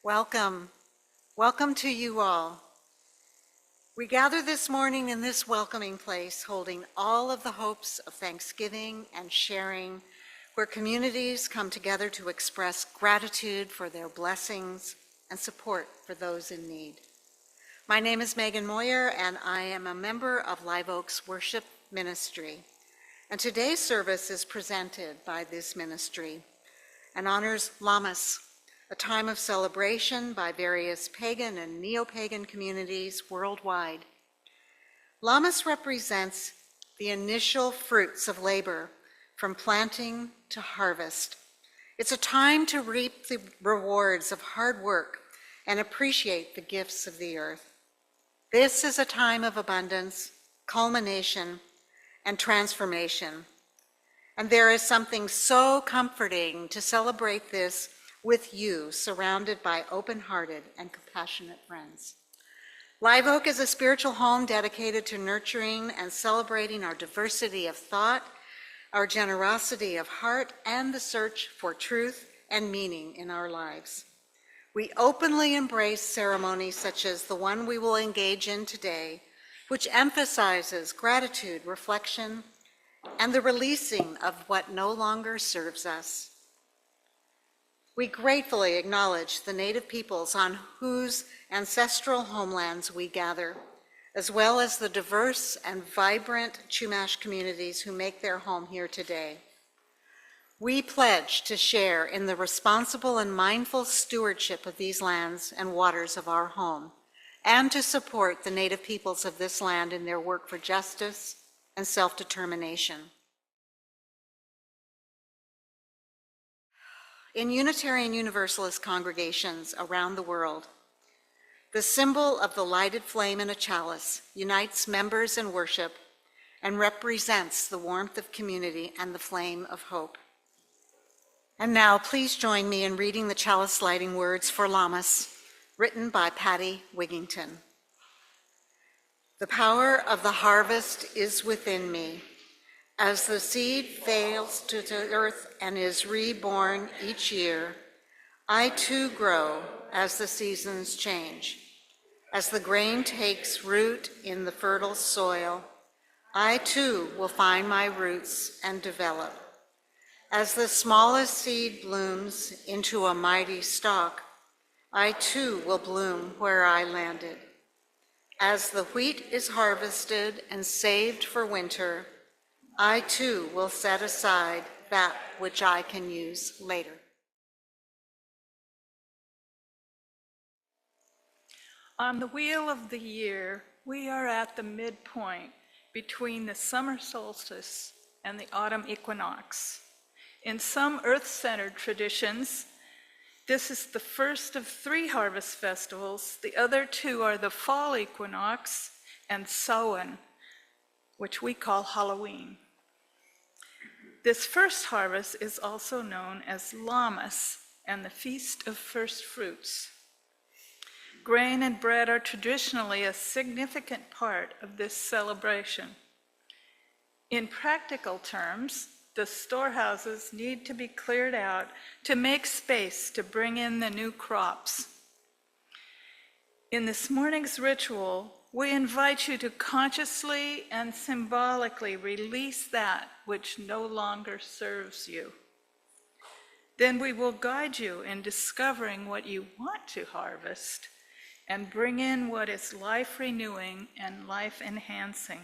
Welcome. Welcome to you all. We gather this morning in this welcoming place, holding all of the hopes of Thanksgiving and sharing, where communities come together to express gratitude for their blessings and support for those in need. My name is Megan Moyer, and I am a member of Live Oak's worship ministry. And today's service is presented by this ministry and honors Lammas, a time of celebration by various pagan and neo-pagan communities worldwide. Lammas represents the initial fruits of labor, from planting to harvest. It's a time to reap the rewards of hard work and appreciate the gifts of the earth. This is a time of abundance, culmination, and transformation. And there is something so comforting to celebrate this with you, surrounded by open-hearted and compassionate friends. Live Oak is a spiritual home dedicated to nurturing and celebrating our diversity of thought, our generosity of heart, and the search for truth and meaning in our lives. We openly embrace ceremonies such as the one we will engage in today, which emphasizes gratitude, reflection, and the releasing of what no longer serves us. We gratefully acknowledge the Native peoples on whose ancestral homelands we gather, as well as the diverse and vibrant Chumash communities who make their home here today. We pledge to share in the responsible and mindful stewardship of these lands and waters of our home, and to support the Native peoples of this land in their work for justice and self-determination. In Unitarian Universalist congregations around the world, the symbol of the lighted flame in a chalice unites members in worship and represents the warmth of community and the flame of hope. And now, please join me in reading the chalice lighting words for Lammas, written by Patty Wigington. The power of the harvest is within me. As the seed fails to the earth and is reborn each year, I too grow as the seasons change. As the grain takes root in the fertile soil, I too will find my roots and develop. As the smallest seed blooms into a mighty stalk, I too will bloom where I landed. As the wheat is harvested and saved for winter, I too will set aside that which I can use later. On the wheel of the year, we are at the midpoint between the summer solstice and the autumn equinox. In some earth-centered traditions, this is the first of 3 harvest festivals. The other 2 are the fall equinox and Samhain, which we call Halloween. This first harvest is also known as Lammas and the Feast of First Fruits. Grain and bread are traditionally a significant part of this celebration. In practical terms, the storehouses need to be cleared out to make space to bring in the new crops. In this morning's ritual, we invite you to consciously and symbolically release that which no longer serves you. Then we will guide you in discovering what you want to harvest and bring in what is life-renewing and life-enhancing.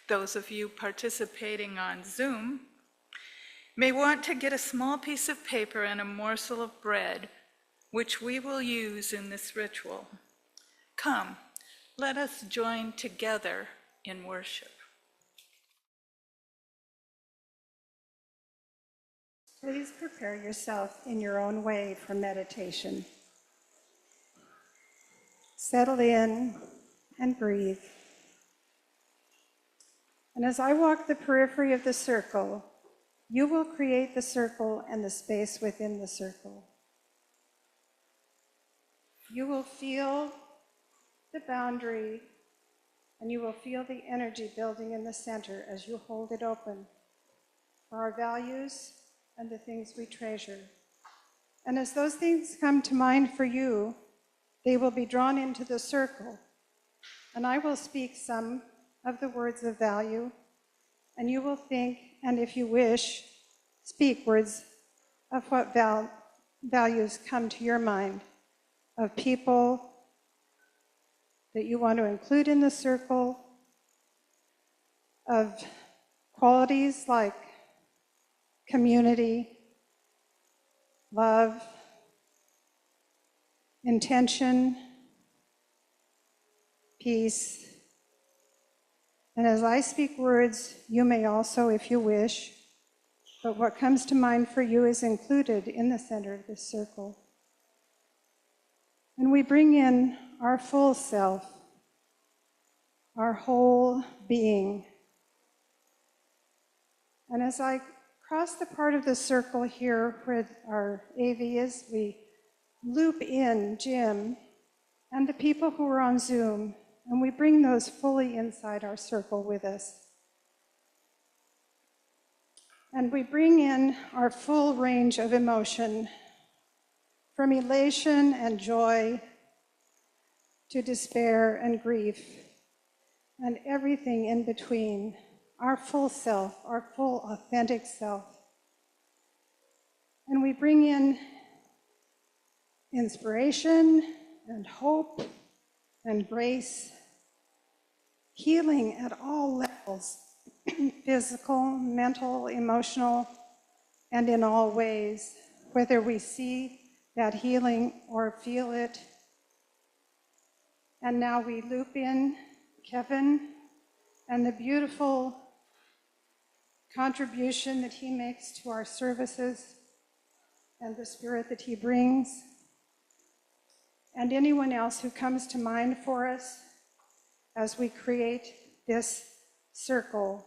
Those of you participating on Zoom may want to get a small piece of paper and a morsel of bread, which we will use in this ritual. Come, let us join together in worship. Please prepare yourself in your own way for meditation. Settle in and breathe. And as I walk the periphery of the circle, you will create the circle and the space within the circle. You will feel the boundary, and you will feel the energy building in the center as you hold it open for our values and the things we treasure. And as those things come to mind for you, they will be drawn into the circle. And I will speak some of the words of value, and you will think, and if you wish, speak words of what values come to your mind, of people that you want to include in the circle, of qualities like community, love, intention, peace. And as I speak words, you may also, if you wish, but what comes to mind for you is included in the center of this circle. And we bring in our full self, our whole being. And as I cross the part of the circle here where our AV is, we loop in Jim and the people who are on Zoom, and we bring those fully inside our circle with us. And we bring in our full range of emotion, from elation and joy to despair and grief, and everything in between, our full self, our full authentic self. And we bring in inspiration and hope and grace, healing at all levels, physical, mental, emotional, and in all ways, whether we see that healing or feel it. And now we loop in Kevin and the beautiful contribution that he makes to our services and the spirit that he brings, and anyone else who comes to mind for us as we create this circle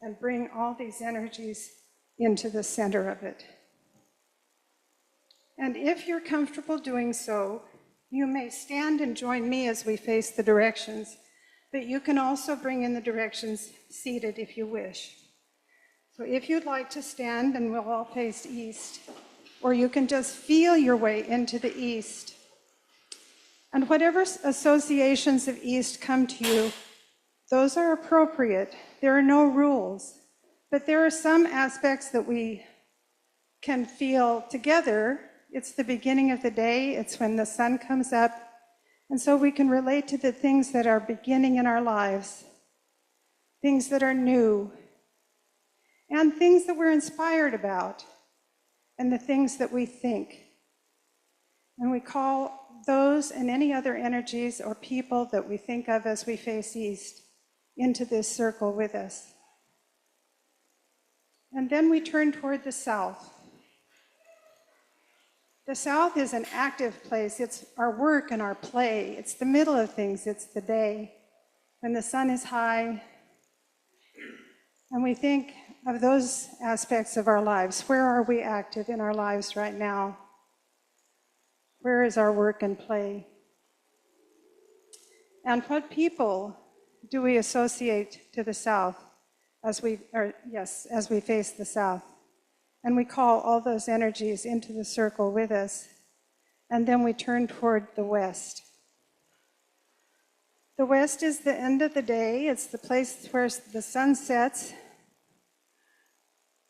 and bring all these energies into the center of it. And if you're comfortable doing so, you may stand and join me as we face the directions, but you can also bring in the directions seated if you wish. So if you'd like to stand, and we'll all face east, or you can just feel your way into the east. And whatever associations of east come to you, those are appropriate. There are no rules, but there are some aspects that we can feel together. It's the beginning of the day, it's when the sun comes up, and so we can relate to the things that are beginning in our lives, things that are new, and things that we're inspired about, and the things that we think. And we call those and any other energies or people that we think of as we face east into this circle with us. And then we turn toward the south. The south is an active place. It's our work and our play. It's the middle of things. It's the day when the sun is high. And we think of those aspects of our lives. Where are we active in our lives right now? Where is our work and play? And what people do we associate to the south as we face the south? And we call all those energies into the circle with us. And then we turn toward the west. The west is the end of the day. It's the place where the sun sets.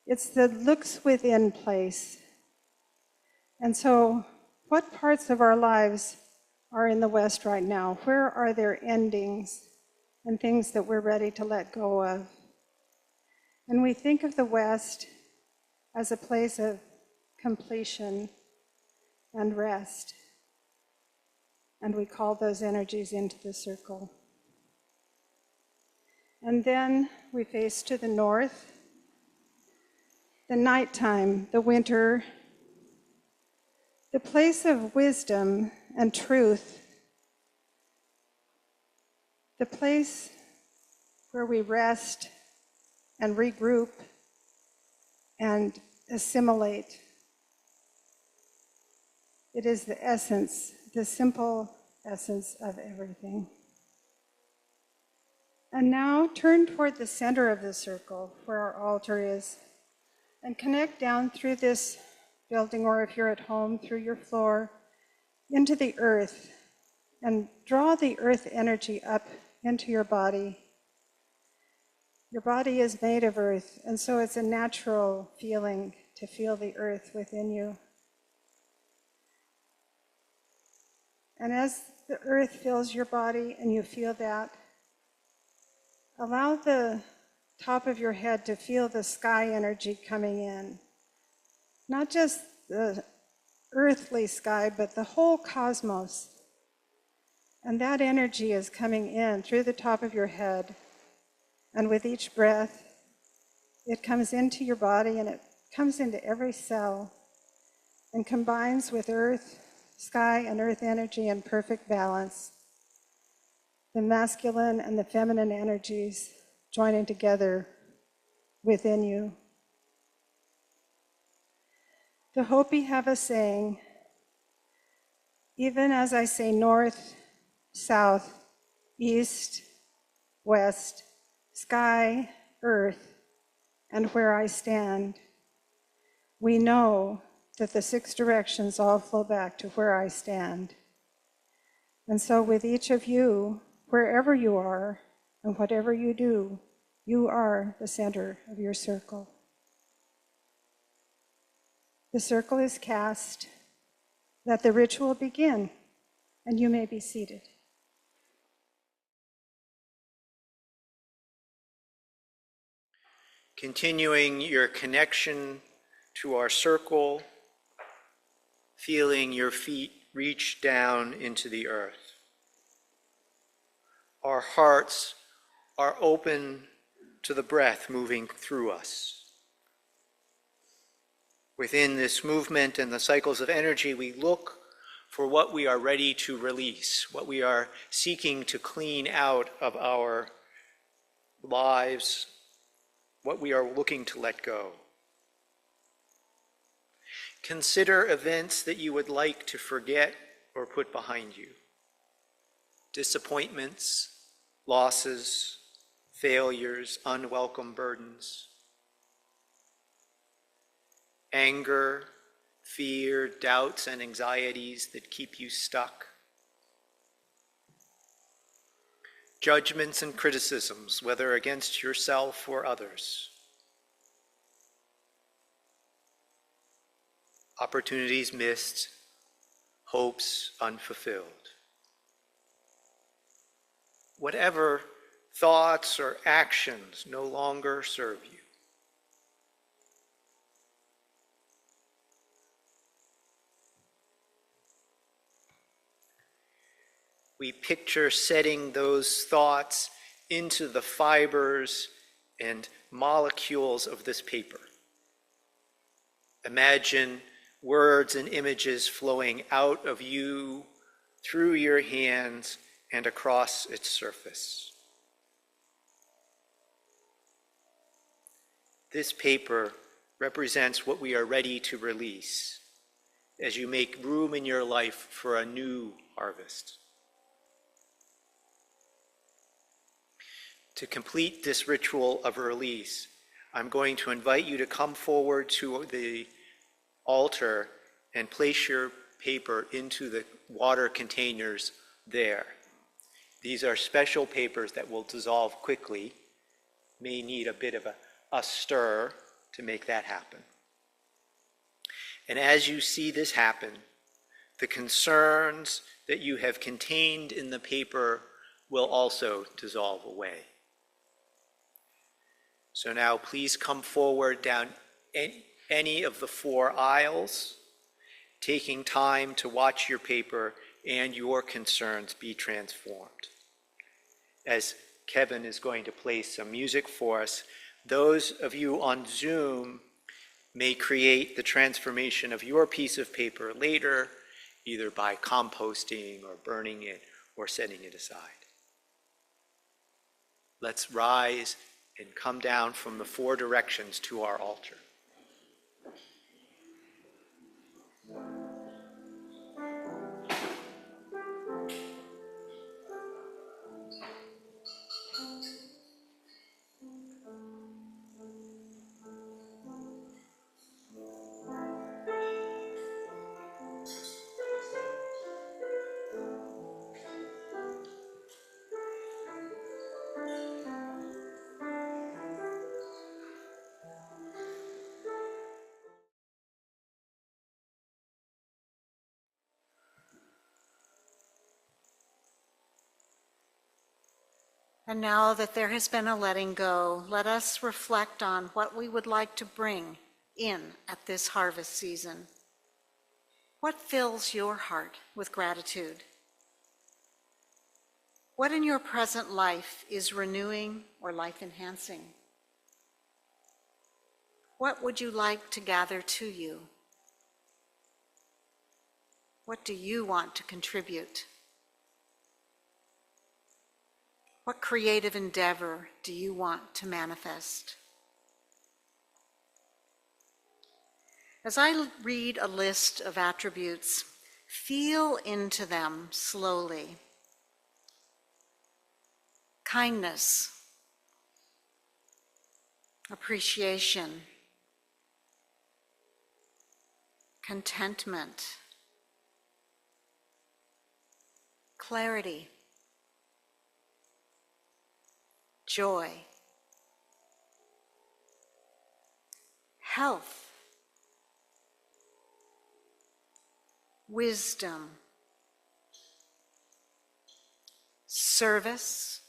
It's the looks within place. And so, what parts of our lives are in the west right now? Where are there endings and things that we're ready to let go of? And we think of the west as a place of completion and rest. And we call those energies into the circle. And then we face to the north, the nighttime, the winter, the place of wisdom and truth, the place where we rest and regroup and assimilate. It is the essence, the simple essence of everything. And now turn toward the center of the circle where our altar is, and connect down through this building, or if you're at home, through your floor, into the earth, and draw the earth energy up into your body. Your body is made of earth, and so it's a natural feeling to feel the earth within you. And as the earth fills your body and you feel that, allow the top of your head to feel the sky energy coming in. Not just the earthly sky, but the whole cosmos. And that energy is coming in through the top of your head. And with each breath, it comes into your body and it comes into every cell and combines with earth, sky, and earth energy in perfect balance. The masculine and the feminine energies joining together within you. The Hopi have a saying, even as I say north, south, east, west, sky, earth, and where I stand, we know that the 6 directions all flow back to where I stand. And so with each of you, wherever you are and whatever you do, you are the center of your circle. The circle is cast. Let the ritual begin, and you may be seated. Continuing your connection to our circle, feeling your feet reach down into the earth. Our hearts are open to the breath moving through us. Within this movement and the cycles of energy, we look for what we are ready to release, what we are seeking to clean out of our lives, what we are looking to let go. Consider events that you would like to forget or put behind you. Disappointments, losses, failures, unwelcome burdens. Anger, fear, doubts, and anxieties that keep you stuck. Judgments and criticisms, whether against yourself or others. Opportunities missed, hopes unfulfilled. Whatever thoughts or actions no longer serve you. We picture setting those thoughts into the fibers and molecules of this paper. Imagine words and images flowing out of you, through your hands, and across its surface. This paper represents what we are ready to release as you make room in your life for a new harvest. To complete this ritual of release, I'm going to invite you to come forward to the altar and place your paper into the water containers there. These are special papers that will dissolve quickly, may need a bit of a stir to make that happen. And as you see this happen, the concerns that you have contained in the paper will also dissolve away. So now please come forward down any of the 4 aisles, taking time to watch your paper and your concerns be transformed. As Kevin is going to play some music for us, those of you on Zoom may create the transformation of your piece of paper later, either by composting or burning it or setting it aside. Let's rise and come down from the 4 directions to our altar. And now that there has been a letting go, let us reflect on what we would like to bring in at this harvest season. What fills your heart with gratitude? What in your present life is renewing or life-enhancing? What would you like to gather to you? What do you want to contribute? What creative endeavor do you want to manifest? As I read a list of attributes, feel into them slowly. Kindness, appreciation, contentment, clarity, joy, health, wisdom, service,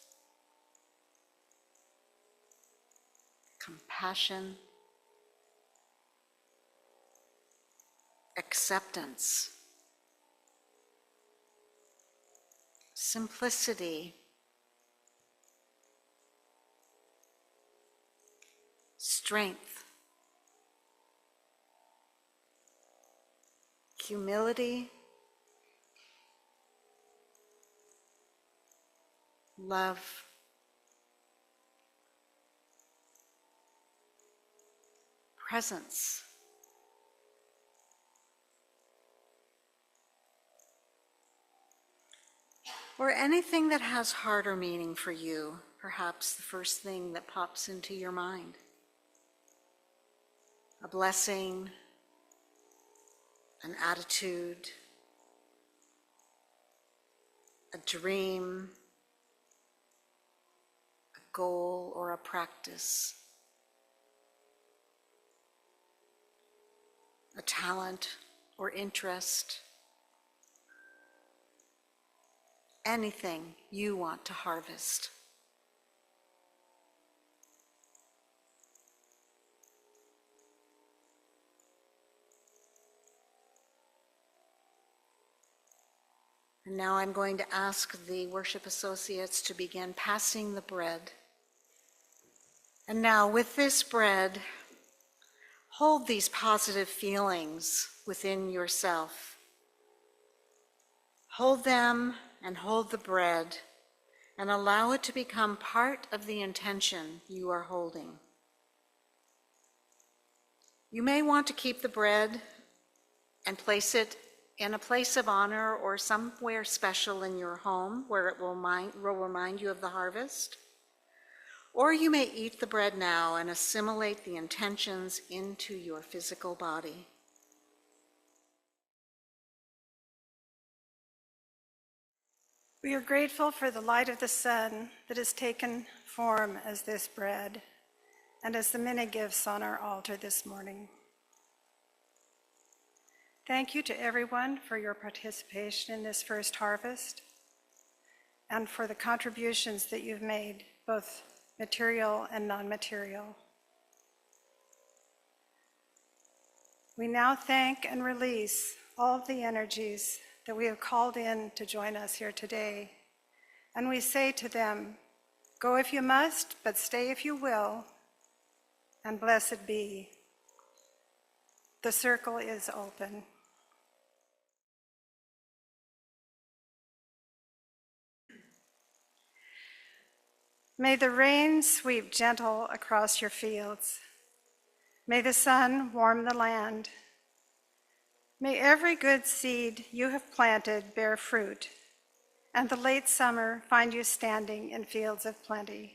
compassion, acceptance, simplicity, strength, humility, love, presence, or anything that has heart or meaning for you, perhaps the first thing that pops into your mind. A blessing, an attitude, a dream, a goal, or a practice, a talent or interest, anything you want to harvest. And now I'm going to ask the worship associates to begin passing the bread. And now with this bread, hold these positive feelings within yourself. Hold them and hold the bread and allow it to become part of the intention you are holding. You may want to keep the bread and place it in a place of honor or somewhere special in your home where it will remind you of the harvest. Or you may eat the bread now and assimilate the intentions into your physical body. We are grateful for the light of the sun that has taken form as this bread and as the many gifts on our altar this morning. Thank you to everyone for your participation in this first harvest and for the contributions that you've made, both material and non-material. We now thank and release all of the energies that we have called in to join us here today. And we say to them, go if you must, but stay if you will, and blessed be. The circle is open. May the rain sweep gentle across your fields. May the sun warm the land. May every good seed you have planted bear fruit, and the late summer find you standing in fields of plenty.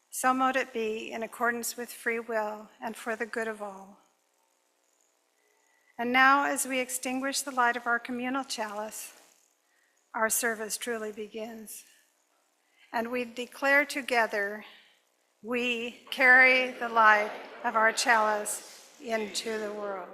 So mote it be in accordance with free will and for the good of all. And now, as we extinguish the light of our communal chalice, our service truly begins. And we declare together, we carry the light of our chalice into the world.